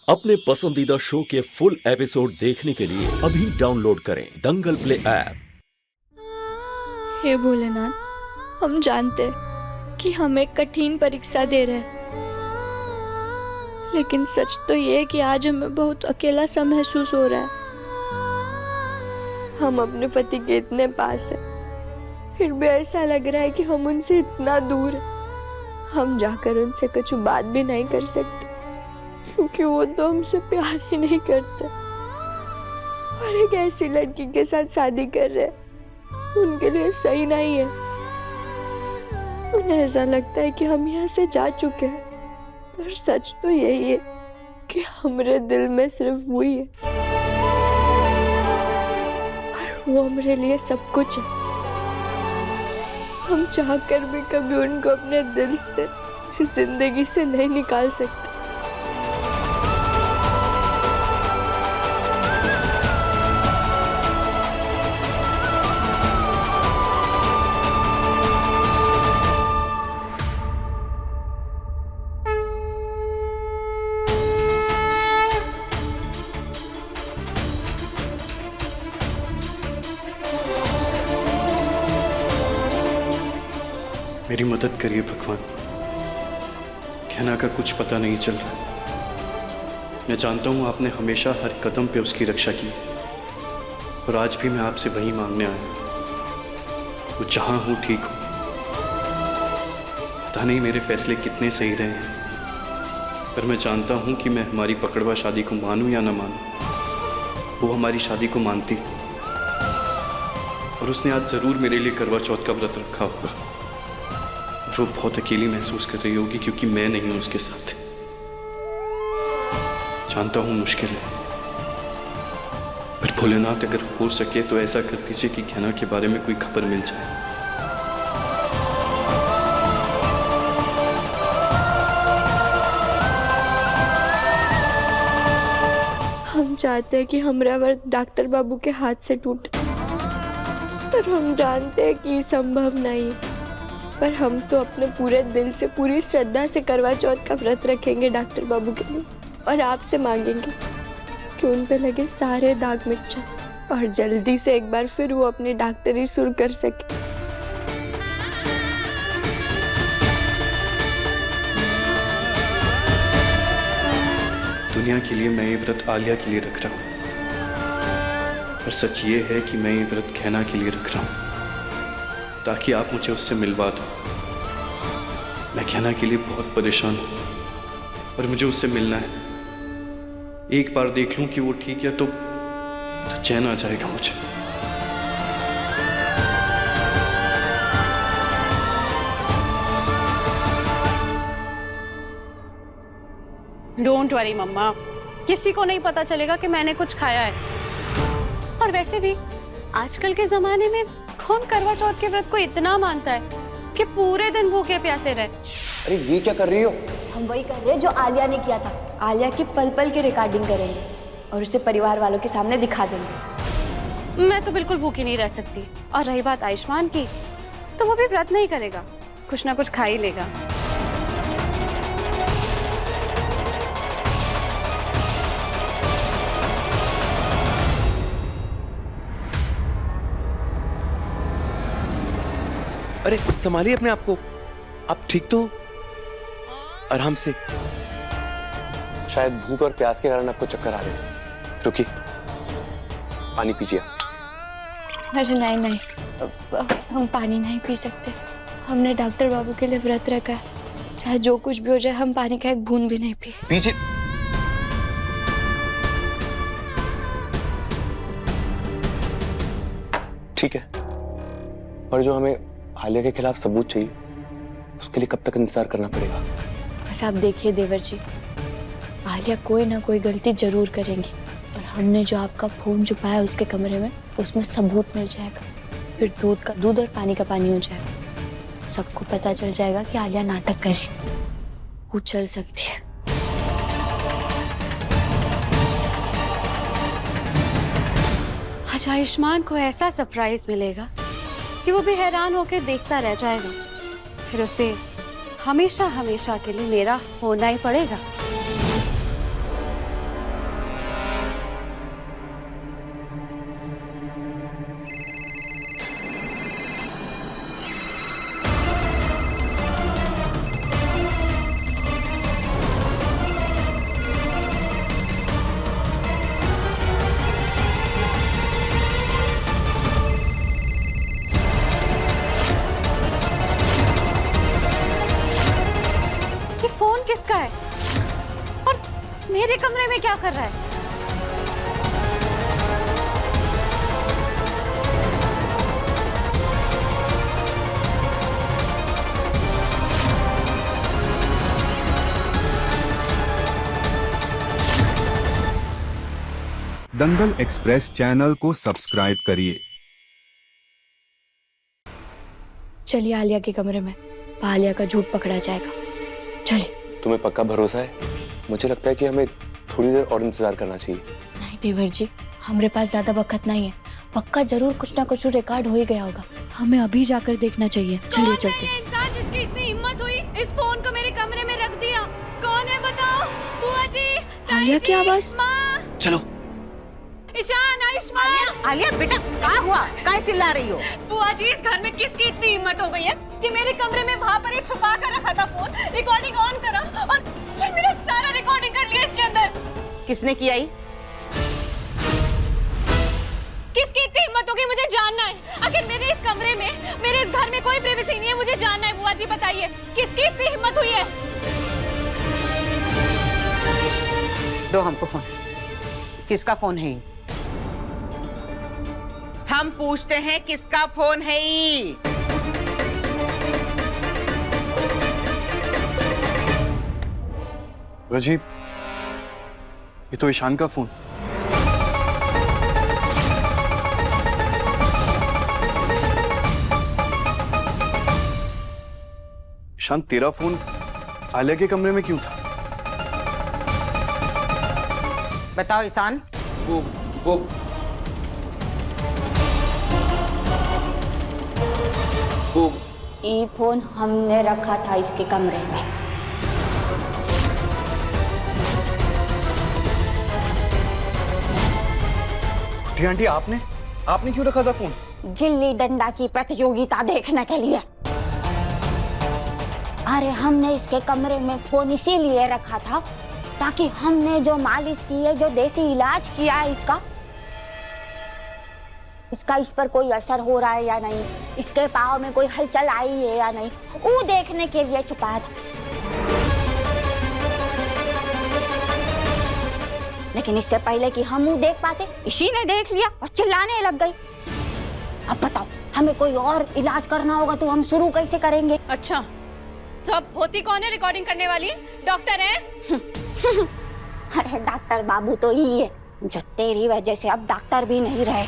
अपने पसंदीदा शो के फुल एपिसोड देखने के लिए अभी डाउनलोड करें दंगल प्ले ऐप। हे भोलेनाथ, हम जानते हैं कि हम एक कठिन परीक्षा दे रहे हैं, लेकिन सच तो ये है कि आज हमें बहुत अकेला सा महसूस हो रहा है। हम अपने पति के इतने पास हैं, फिर भी ऐसा लग रहा है कि हम उनसे इतना दूर हैं। हम जाकर उनसे कुछ बात भी नहीं कर सकते, क्योंकि वो तो हमसे प्यार ही नहीं करते और एक ऐसी लड़की के साथ शादी कर रहे हैं उनके लिए सही नहीं है। उन्हें ऐसा लगता है कि हम यहाँ से जा चुके हैं, पर सच तो यही है कि हमारे दिल में सिर्फ वही है और वो हमारे लिए सब कुछ है। हम चाहकर भी कभी उनको अपने दिल से, जिंदगी से नहीं निकाल सकते। मेरी मदद करिए भगवान। कहना का कुछ पता नहीं चल रहा। मैं जानता हूँ आपने हमेशा हर कदम पे उसकी रक्षा की और आज भी मैं आपसे वही मांगने आया। वो जहाँ हूँ ठीक हूँ। पता नहीं मेरे फैसले कितने सही रहे हैं, पर मैं जानता हूँ कि मैं हमारी पकड़वा शादी को मानूं या ना मानूं, वो हमारी शादी को मानती और उसने आज ज़रूर मेरे लिए करवा चौथ का व्रत रखा होगा। वो बहुत अकेली महसूस कर रही होगी क्योंकि मैं नहीं हूं उसके साथ। जानता हूं मुश्किल है, पर भोलेनाथ अगर हो सके तो ऐसा कर दीजिए कि कहना के बारे में कोई खबर मिल जाए। हम चाहते हैं कि हमारा व्रत डॉक्टर बाबू के हाथ से टूटे, पर हम जानते हैं कि ये संभव नहीं। पर हम तो अपने पूरे दिल से, पूरी श्रद्धा से करवा चौथ का व्रत रखेंगे डॉक्टर बाबू के लिए और आपसे मांगेंगे कि उन पे लगे सारे दाग मिट जाए और जल्दी से एक बार फिर वो अपनी डॉक्टरी शुरू कर सके। दुनिया के लिए मैं ये व्रत आलिया के लिए रख रहा हूं, पर सच ये है कि मैं ये व्रत कहना के लिए रख रहा हूं ताकि आप मुझे उससे मिलवा दो। मैं कहना के लिए बहुत परेशान हूं और मुझे उससे मिलना है। एक बार देख लूं कि वो ठीक है तो चैन आ जाएगा मुझे। डोंट वरी मम्मा, किसी को नहीं पता चलेगा कि मैंने कुछ खाया है। और वैसे भी आजकल के जमाने में कौन करवा चौथ के व्रत को इतना मानता है कि पूरे दिन भूखे प्यासे रहे। अरे ये क्या कर रही हो? हम वही कर रहे हैं जो आलिया ने किया था। आलिया की पल पल की रिकॉर्डिंग करेंगे और उसे परिवार वालों के सामने दिखा देंगे। मैं तो बिल्कुल भूखी नहीं रह सकती। और रही बात आयुष्मान की, तो वो भी व्रत नहीं करेगा, कुछ ना कुछ खा ही लेगा। अरे संभालिए अपने आप को। आप ठीक तो? आराम से। शायद भूख और प्यास के कारण आपको चक्कर आ रहे हैं। रुकिए, पानी पीजिए। अरे नहीं, हम पानी नहीं पी सकते। हमने डॉक्टर बाबू के लिए व्रत रखा है, चाहे जो कुछ भी हो जाए हम पानी का एक बूंद भी नहीं पिए। पीजिए। ठीक है, और जो हमें आलिया के खिलाफ सबूत चाहिए उसके लिए कब तक इंतजार करना पड़ेगा? बस आप देखिए देवर जी, आलिया कोई ना कोई गलती जरूर करेंगी और हमने जो आपका फोन छुपाया उसके कमरे में, उसमें सबूत मिल जाएगा। फिर दूध का दूध और पानी का पानी हो जाएगा। सबको पता चल जाएगा कि आलिया नाटक कर रही, वो चल सकती है। आज आयुष्मान को ऐसा सरप्राइज मिलेगा कि वो भी हैरान होकर देखता रह जाएगा। फिर उसे हमेशा हमेशा के लिए मेरा होना ही पड़ेगा। मेरे कमरे में क्या कर रहा है? दंगल एक्सप्रेस चैनल को सब्सक्राइब करिए। चलिए आलिया के कमरे में, आलिया का झूठ पकड़ा जाएगा। चलिए। तुम्हें पक्का भरोसा है? मुझे लगता है कि हमें थोड़ी देर और इंतजार करना चाहिए। नहीं देवर जी, हमारे पास ज्यादा वक्त नहीं है। पक्का जरूर कुछ ना कुछ रिकॉर्ड हो ही गया होगा। हमें अभी जाकर देखना चाहिए। चलिए चलते। ये इंसान जिसकी इतनी हिम्मत हुई इस फोन को मेरे कमरे में रख दिया, कौन है बताओ? बुआ जी, आलिया की आवाज। माँ, चलो। ईशान, आयुष्मान। आलिया बेटा, क्या हुआ? काय चिल्ला रही हो? बुआ जी, इस घर में किसकी इतनी हिम्मत हो गई है कि मेरे कमरे में वहाँ पर एक छुपा कर रखा था फोन, रिकॉर्डिंग ऑन करा और मेरा सारा रिकॉर्डिंग कर लिया इसके अंदर। किसने किया ही? किसकी इतनी हिम्मत होगी मुझे जानना है। आखिर मेरे इस कमरे में, मेरे इस घर में कोई प्राइवेसी नहीं है, मुझे जानना है। बुआ जी बताइए, किसकी इतनी हिम्मत हुई है? दो हमको फोन। किसका फोन है ये? हम पूछते हैं किसका फोन है ये? अजीब, ये तो ईशान का फोन। ईशान, तेरा फोन आलिया के कमरे में क्यों था? बताओ ईशान। वो ये फोन हमने रखा था इसके कमरे में। आंटी, आपने क्यों रखा था फोन? गिल्ली डंडा की प्रतियोगिता देखने के लिए। अरे हमने इसके कमरे में फोन इसीलिए रखा था ताकि हमने जो मालिश की है, जो देसी इलाज किया है इसका इस पर कोई असर हो रहा है या नहीं, इसके पाँव में कोई हलचल आई है या नहीं, वो देखने के लिए छुपाया था। लेकिन इससे पहले कि हम वो देख पाते, इसी ने देख लिया और चिल्लाने लग गई। अब बताओ, हमें कोई और इलाज करना होगा तो हम शुरू कैसे करेंगे? अच्छा, तो अब होती कौन है रिकॉर्डिंग करने वाली? डॉक्टर है? अरे डॉक्टर बाबू तो ही है, जो तेरी वजह से अब डॉक्टर भी नहीं रहे।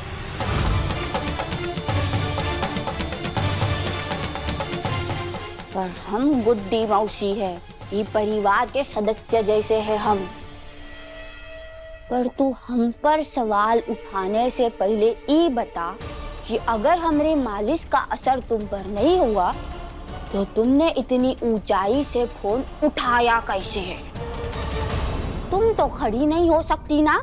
पर हम गुड्डी मौसी है, ये परिवार के सदस्य जैसे है हम। पर तू हम पर सवाल उठाने से पहले ये बता कि अगर हमारे मालिश का असर तुम पर नहीं हुआ तो तुमने इतनी ऊंचाई से फोन उठाया कैसे है? तुम तो खड़ी नहीं हो सकती ना?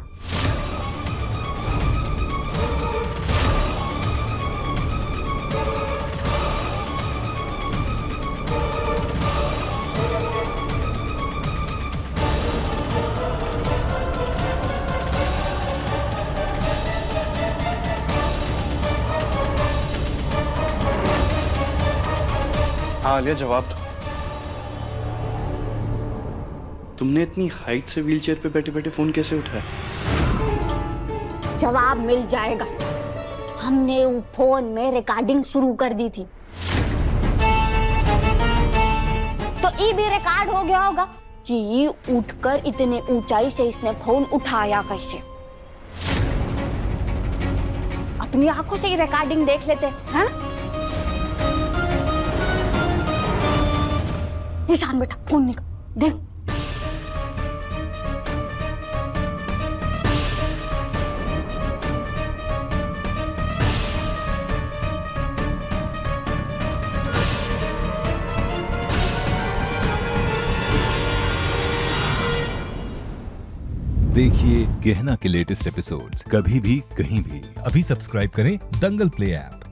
हाँ आलिया, जवाब दो। तुमने इतनी हाइट से व्हीलचेयर पे बैठे बैठे फोन कैसे उठाया? जवाब मिल जाएगा। हमने वो फोन में रिकॉर्डिंग शुरू कर दी थी, तो ये भी रिकॉर्ड हो गया होगा कि ये उठकर इतने ऊंचाई से इसने फोन उठाया कैसे। अपनी आंखों से ही रिकॉर्डिंग देख लेते हैं ना? ईशान बेटा, फोन निकाल, देख। देखिए गहना के लेटेस्ट एपिसोड्स कभी भी कहीं भी। अभी सब्सक्राइब करें दंगल प्ले ऐप।